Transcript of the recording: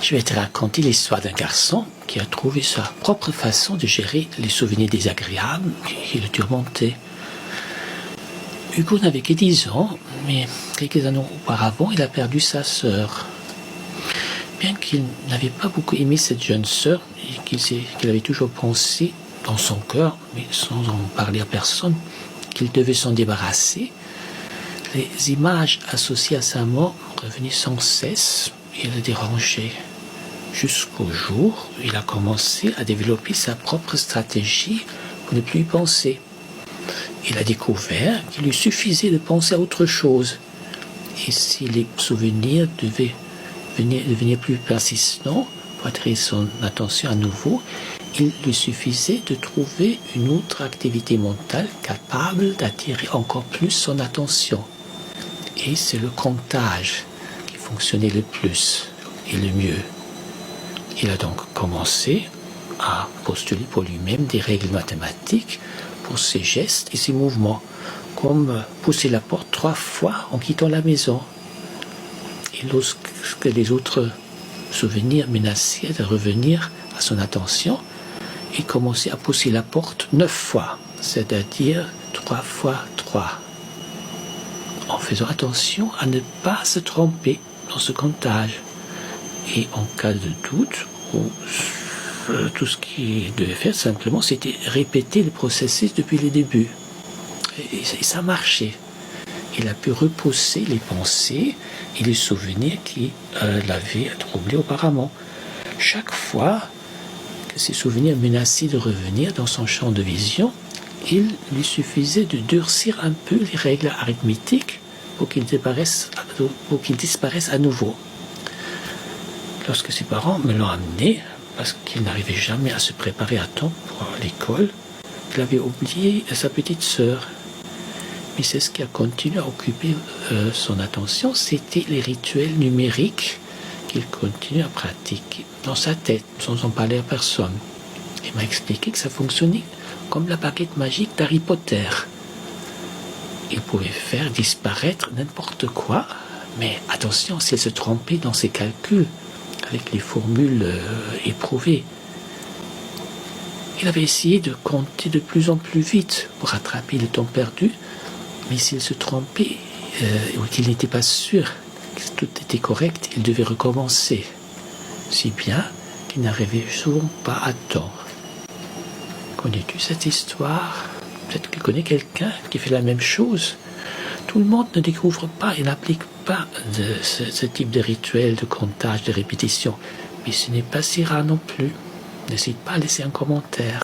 Je vais te raconter l'histoire d'un garçon qui a trouvé sa propre façon de gérer les souvenirs désagréables qui le tourmentaient. Hugo n'avait que 10 ans, mais quelques années auparavant, il a perdu sa sœur. Bien qu'il n'avait pas beaucoup aimé cette jeune sœur, et qu'il avait toujours pensé dans son cœur, mais sans en parler à personne, qu'il devait s'en débarrasser, les images associées à sa mort revenaient sans cesse et le dérangeaient. Jusqu'au jour où il a commencé à développer sa propre stratégie pour ne plus y penser. Il a découvert qu'il lui suffisait de penser à autre chose. Et si les souvenirs devenaient plus persistants pour attirer son attention à nouveau, il lui suffisait de trouver une autre activité mentale capable d'attirer encore plus son attention. Et c'est le comptage qui fonctionnait le plus et le mieux. Il a donc commencé à postuler pour lui-même des règles mathématiques pour ses gestes et ses mouvements, comme pousser la porte 3 fois en quittant la maison. Et lorsque les autres souvenirs menaçaient de revenir à son attention, il commençait à pousser la porte 9 fois, c'est-à-dire 3 fois 3. En faisant attention à ne pas se tromper dans ce comptage. Et en cas de doute, tout ce qu'il devait faire simplement, c'était répéter le processus depuis le début. Et ça marchait. Il a pu repousser les pensées et les souvenirs qui l'avaient troublé auparavant. Chaque fois que ces souvenirs menaçaient de revenir dans son champ de vision, il lui suffisait de durcir un peu les règles arithmétiques pour qu'ils disparaissent à nouveau. Lorsque ses parents me l'ont amené, parce qu'il n'arrivait jamais à se préparer à temps pour l'école, il avait oublié sa petite sœur. Mais c'est ce qui a continué à occuper son attention, c'était les rituels numériques qu'il continue à pratiquer dans sa tête, sans en parler à personne. Il m'a expliqué que ça fonctionnait comme la baguette magique d'Harry Potter. Il pouvait faire disparaître n'importe quoi, mais attention s'il se trompait dans ses calculs, avec les formules éprouvées. Il avait essayé de compter de plus en plus vite pour rattraper le temps perdu, mais s'il se trompait ou qu'il n'était pas sûr que tout était correct, il devait recommencer, si bien qu'il n'arrivait souvent pas à temps. Connais-tu cette histoire? Peut-être que tu connais quelqu'un qui fait la même chose. Tout le monde ne découvre pas et n'applique pas ce type de rituel de comptage, de répétition. Mais ce n'est pas si rare non plus. N'hésite pas à laisser un commentaire.